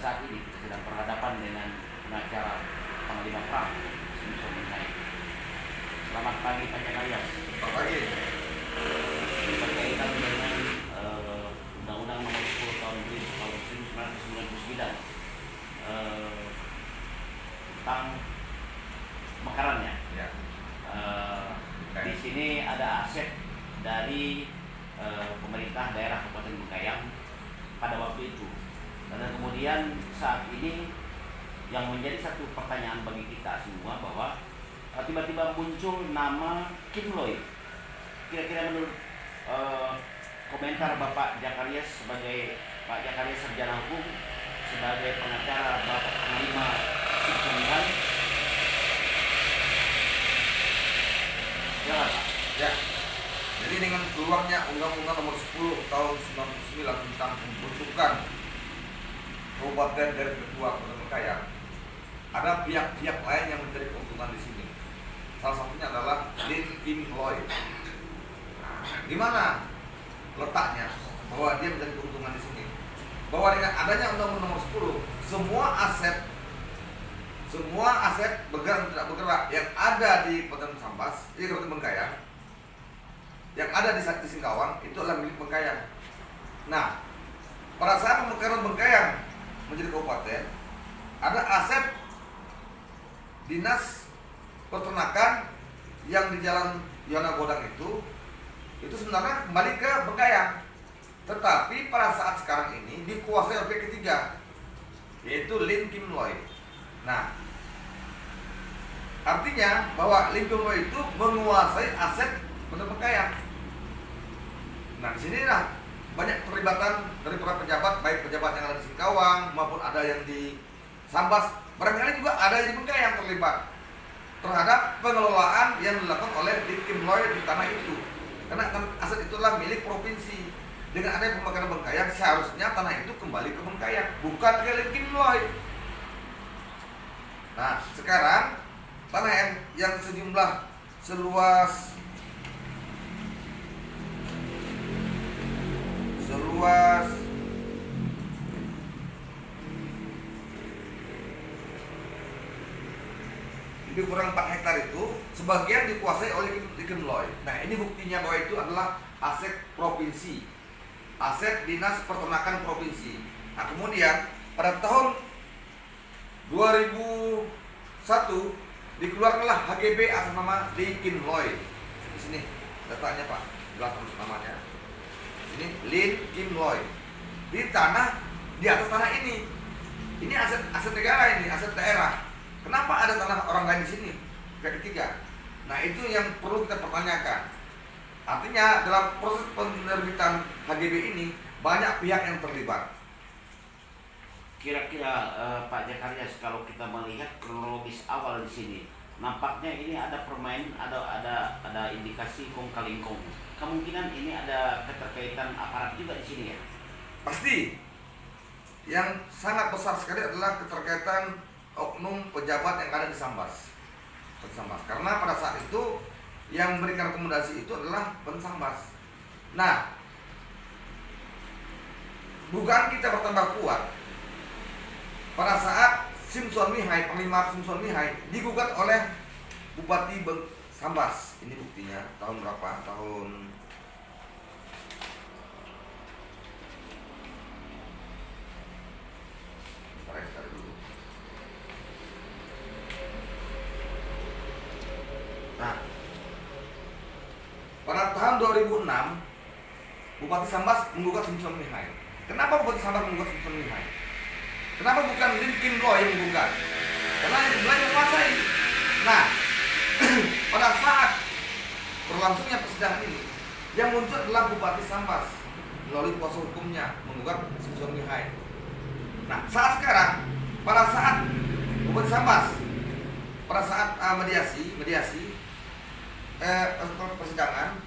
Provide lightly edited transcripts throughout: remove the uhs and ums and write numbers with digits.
saat ini kita sedang berhadapan dengan pengacara Panglima Perang Simpson Mihai. Selamat pagi Pak Jakarias. Selamat pagi. Berkaitan dengan Undang-Undang Nomor 10 Tahun 1999 tentang mekarannya. Ya. Di sini ada aset dari pemerintah daerah Kabupaten Bengkayang pada waktu itu. Dan kemudian saat ini yang menjadi satu pertanyaan bagi kita semua bahwa tiba-tiba muncul nama Kim Loy. Kira-kira menurut komentar Bapak Jakarias sebagai Pak Jakarias sarjana hukum, sebagai pengacara Bapak Panglima Simpson Mihai. Ya, Pak. Ya. Jadi dengan keluarnya Undang-Undang Nomor 10 Tahun 99 tentang pembentukan Kabupaten dari Kedua Kabupaten Bengkayang, ada pihak-pihak lain yang mencari keuntungan di sini. Salah satunya adalah Lin Kim Loy. Di mana letaknya bahwa dia mencari keuntungan di sini? Bahwa dengan adanya Undang-Undang Nomor 10, semua aset bergerak tidak bergerak yang ada di Kabupaten Sambas, di Kabupaten Bengkayang, yang ada di Singkawang itu adalah milik Bengkayang. Nah, pada saat pemekaran Bengkayang menjadi kabupaten, ada aset dinas peternakan yang di Jalan Yona Godang itu sebenarnya kembali ke Bengkayang. Tetapi pada saat sekarang ini dikuasai oleh pihak ketiga, yaitu Lin Kim Loy. Nah, artinya bahwa Lin Kim Loy itu menguasai aset Bener Bengkayang. Nah, di sinilah banyak terlibatan dari para pejabat, baik pejabat yang ada di Singkawang maupun ada yang di Sambas. Barangkali juga ada yang di Bengkayang terlibat terhadap pengelolaan yang dilakukan oleh Lin Kim Loy di tanah itu. Karena aset itulah milik provinsi. Dengan adanya pemekaran Bengkayang, seharusnya tanah itu kembali ke Bengkayang, bukan ke Lin Kim Loy. Nah, sekarang tanah yang sejumlah seluas lebih kurang 4 hektar itu sebagian dikuasai oleh Lin Kim Loy. Nah, ini buktinya bahwa itu adalah aset provinsi, aset dinas peternakan provinsi. Nah, kemudian pada tahun 2001 dikeluarkanlah HGB atas nama Lin Kim Loy. Di sini datanya Pak, jelas namanya. Ini Lin Kim Loy di atas tanah ini. Ini aset negara, ini aset daerah. Kenapa ada tanah orang lain di sini? Pihak ketiga. Nah, itu yang perlu kita pertanyakan. Artinya dalam proses penerbitan HGB ini banyak pihak yang terlibat. Kira-kira Pak Jakarias, kalau kita melihat kronologis awal di sini, nampaknya ini ada permainan, ada indikasi kong kali kong. Kemungkinan ini ada keterkaitan aparat juga di sini ya? Pasti. Yang sangat besar sekali adalah keterkaitan oknum pejabat yang ada di Sambas. Karena pada saat itu yang memberikan rekomendasi itu adalah Pensambas. Nah, dugaan kita bertambah kuat pada saat Simpson Mihai, Panglima Simpson Mihai digugat oleh Bupati Sambas. Ini buktinya tahun berapa? Tahun dulu. Nah, pada tahun 2006 Bupati Sambas menggugat Simpson Mihai. Kenapa Bupati Sambas menggugat Simpson Mihai? Kenapa bukan Lin Kim Loy yang menggugat? Karena Lin Kim Loy menguasai. Nah, pada saat berlangsungnya persidangan ini, yang muncul adalah Bupati Sambas melalui kuasa hukumnya menggugat Simpson Mihai. Nah, saat sekarang, pada saat Bupati Sambas, pada saat mediasi persidangan,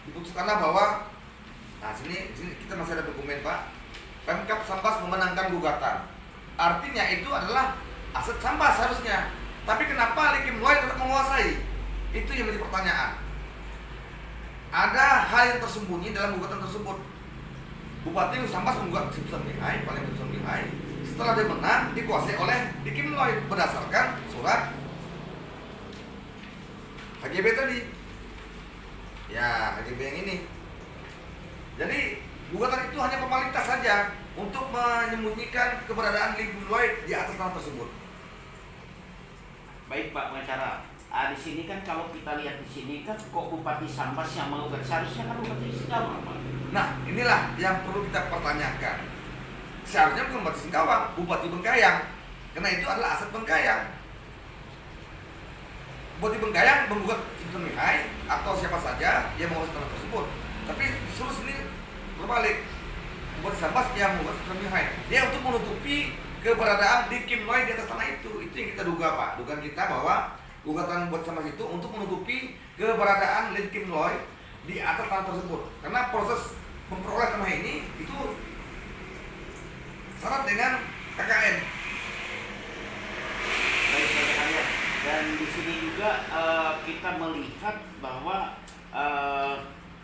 diputuskanlah bahwa, nah sini kita masih ada dokumen Pak, Pemkab Sambas memenangkan gugatan. Artinya itu adalah aset Sambas harusnya. Tapi kenapa Lin Kim Loy tetap menguasai? Itu yang menjadi pertanyaan. Ada hal yang tersembunyi dalam gugatan tersebut. Bupati Sambas menggugat Simpson Mihai, paling Simpson Mihai. Setelah dia menang, dikuasai oleh Dikim Loy berdasarkan surat HGB tadi. Ya, HGB yang ini. Jadi gugatan itu hanya formalitas saja untuk menyembunyikan keberadaan Dikim Loy di atas tanah tersebut. Baik Pak pengacara. Di sini kan kalau kita lihat di sini kan kok Bupati Sambas yang menggugat, seharusnya kan Bupati Singkawang Pak. Nah, inilah yang perlu kita pertanyakan. Seharusnya bukan Bupati Singkawang, Bupati Bengkayang, karena itu adalah aset Bengkayang. Bupati Bengkayang menggugat Simpson Mihai atau siapa saja yang menguasai tanah tersebut. Tapi suruh sini berbalik, Bupati Sambas yang menggugat Simpson Mihai. Dia untuk menutupi keberadaan Dikim Loy di atas tanah itu. Itu yang kita duga Pak. Dugaan kita bahwa gugatan Bupati Sambas itu untuk menutupi keberadaan Dikim Loy di atas tanah tersebut. Karena proses memperoleh tanah ini itu syarat dengan KKN. Baik, dan di sini juga kita melihat bahwa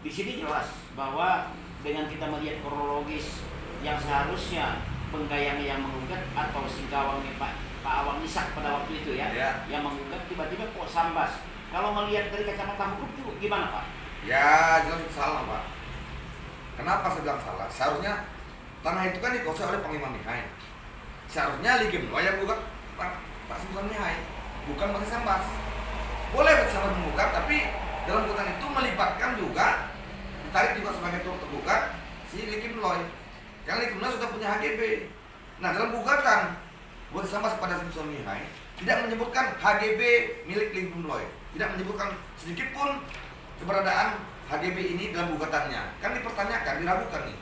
di sini jelas bahwa dengan kita melihat kronologis yang seharusnya Bengkayang yang menggugat atau Singkawangnya Pak Awang Isak pada waktu itu ya, yang menggugat, tiba-tiba kok Sambas. Kalau melihat dari kacamata hukum itu gimana Pak? Ya jelas itu salah Pak. Kenapa saya bilang salah? Seharusnya tanah itu kan dikuasai oleh Panglima Mihai. Seharusnya Dikim Loy yang menggugat Pak Simpson Mihai, bukan Bupati Sambas. Boleh Bupati Sambas menggugat, tapi dalam gugatan itu melibatkan juga, ditarik juga sebagai tergugat si Dikim Loy. Karena Dikim Loy sudah punya HGB. Nah dalam gugatan Bupati Sambas kepada Simpson Mihai tidak menyebutkan HGB milik Dikim Loy, tidak menyebutkan sedikit pun keberadaan HGB ini dalam gugatannya. Kan dipertanyakan, diragukan nih.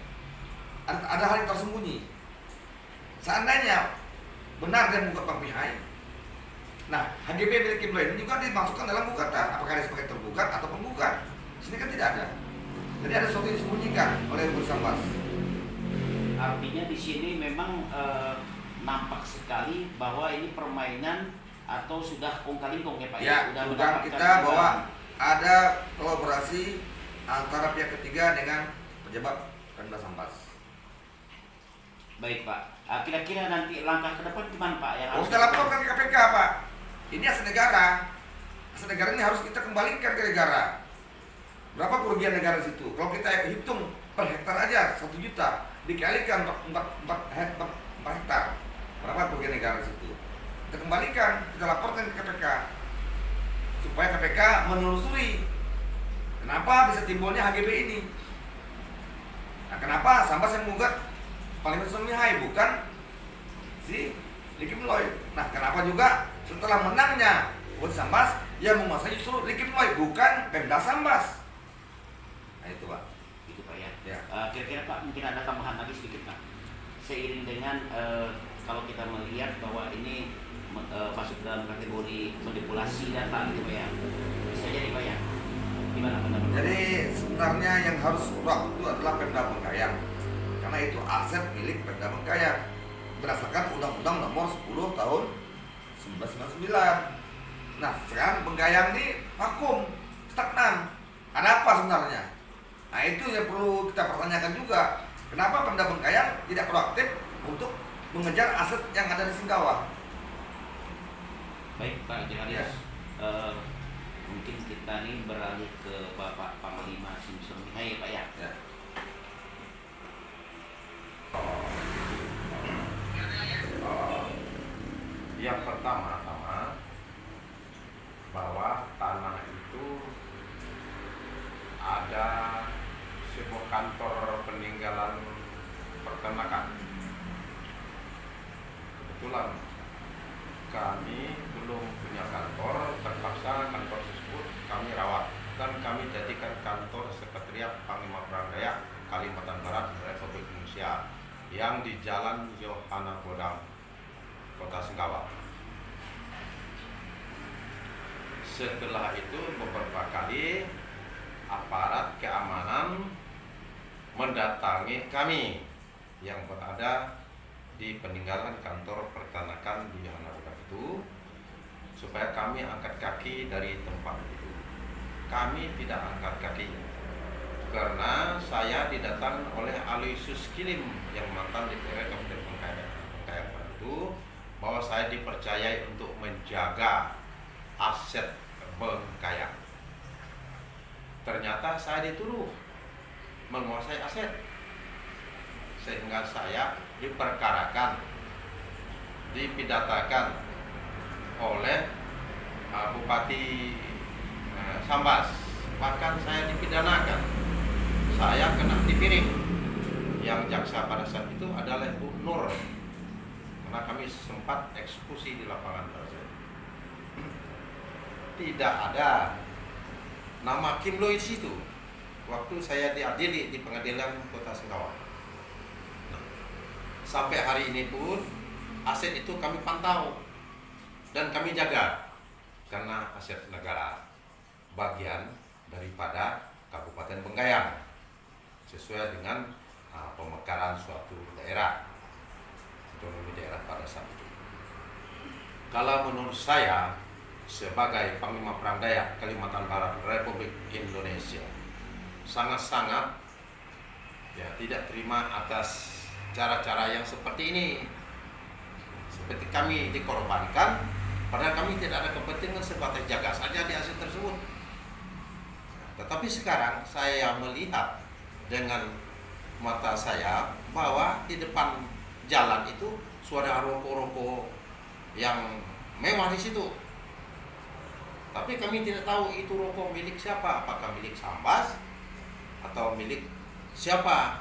Ada hal yang tersembunyi. Seandainya benar dia menggugat Pak Mihai, nah HGB milik Dikim Loy ini juga dimasukkan dalam gugatan. Apakah dia sebagai tergugat atau penggugat? Sini kan tidak ada. Jadi ada sesuatu yang disembunyikan oleh Bupati Sambas. Artinya di sini memang nampak sekali bahwa ini permainan atau sudah kong-kali-kong ya Pak. Ya, dugaan kita bahwa ada kolaborasi antara pihak ketiga dengan pejabat Pemda Sambas. Baik Pak. Kira-kira nanti langkah ke depan gimana Pak? Yang harus kita laporkan ke KPK Pak. Ini aset negara. Aset negara ini harus kita kembalikan ke negara. Berapa kerugian negara di situ? Kalau kita hitung per hektar aja 1 juta, dikalikan 4 hektar. Berapa kerugian negara di situ? Kita kembalikan, kita laporkan ke KPK. Supaya KPK menelusuri kenapa bisa timbulnya HGB ini. Nah, kenapa Sambas yang menggugat Panglima Simpson Mihai, bukan si Dikim Loy. Nah, kenapa juga setelah menangnya Bupati Sambas yang menguasai justru Dikim Loy, bukan Pemda Sambas. Nah, itu Pak. Itu Pak ya. Ya. Kira-kira Pak mungkin ada tambahan lagi sedikit Pak. Seiring dengan kalau kita melihat bahwa ini masuk dalam kategori manipulasi data gitu Pak ya. Bisa jadi Pak ya. Gimana pendapat? Jadi sebenarnya yang harus kurang itu adalah Pemda Bengkayang. Karena itu aset milik Pemda Bengkayang berdasarkan Undang-Undang Nomor 10 Tahun 1999. Nah, sekarang Bengkayang ini vakum, stagnan. Ada apa sebenarnya? Nah, itu yang perlu kita pertanyakan juga. Kenapa Pemda Bengkayang tidak proaktif untuk mengejar aset yang ada di Singkawang? Baik Pak Joharis. Ya. Mungkin kita nih beralih ke Bapak Panglima Simpson Mihai ya Pak ya. Ya. Yang pertama-tama bahwa tanah itu ada sebuah kantor peninggalan peternakan. Kebetulan kami belum punya kantor, terpaksa kantor tersebut kami rawat dan kami jadikan kantor Sekretariat Panglima Perang Dayak Kalimantan Barat Republik Indonesia yang di Jalan Yohana Bodang, Kota Singkawang. Setelah itu beberapa kali aparat keamanan mendatangi kami yang berada di peninggalan kantor peternakan di Yohana Bodang itu supaya kami angkat kaki dari tempat itu. Kami tidak angkat kaki. karena saya didatang oleh Aloysius Kilim yang mantan DPR Kabupaten Bengkayang itu, bahwa saya dipercayai untuk menjaga aset Bengkayang. Ternyata saya dituduh menguasai aset, sehingga saya diperkarakan, dipidatakan oleh Bupati Sambas. Bahkan saya dipidanakan, saya kena dipiring. Yang jaksa pada saat itu adalah Bu Nur, karena kami sempat eksekusi di lapangan tersebut. Tidak ada nama Kim Loy di situ waktu saya diadili di pengadilan Kota Singkawang. Sampai hari ini pun aset itu kami pantau dan kami jaga, karena aset negara bagian daripada Kabupaten Bengkayang sesuai dengan pemekaran suatu daerah, otonomi daerah pada saat itu. Kalau menurut saya sebagai Panglima Perang Dayak Kalimantan Barat Republik Indonesia, sangat-sangat tidak terima atas cara-cara yang seperti ini. Seperti kami dikorbankan, padahal kami tidak ada kepentingan, sebatas jaga saja di aset tersebut. Tetapi sekarang saya melihat dengan mata saya bahwa di depan jalan itu suara rokok-rokok yang mewah di situ. Tapi kami tidak tahu itu rokok milik siapa, apakah milik Sambas atau milik siapa.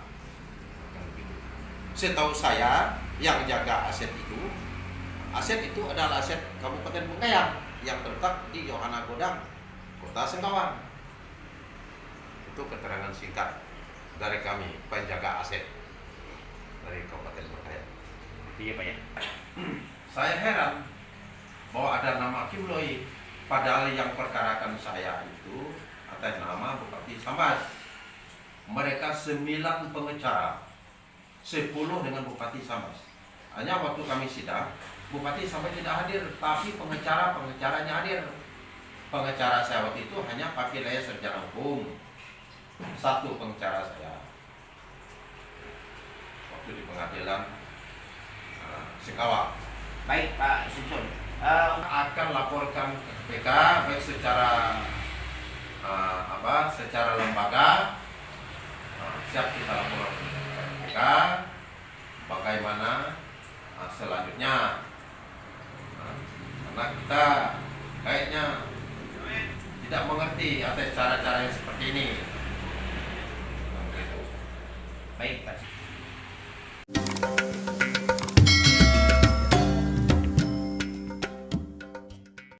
Setahu saya yang jaga aset itu adalah aset Kabupaten Bengkayang yang terletak di Yohana Godang, Kota Singkawang. Itu keterangan singkat dari kami, penjaga aset dari Kabupaten Bengkayang. Iya Pak ya. Saya heran bahwa ada nama Kim Loy, padahal yang perkarakan saya itu atas nama Bupati Sambas. Mereka 9 pengecara, 10 dengan Bupati Sambas. Hanya waktu kami sidang, Bupati Sambas tidak hadir, tapi pengecaranya hadir. Pengecara saya waktu itu hanya Pak Pilaya Sarjana Hukum, 1 pengecara saya waktu di pengadilan Singkawang. Baik Pak Simpson, Akan laporkan ke KPK baik secara secara lembaga. Siap kita laporkan ke KPK bagaimana selanjutnya, karena kita kayaknya tidak mengerti atas cara-cara yang seperti ini. baik Pak.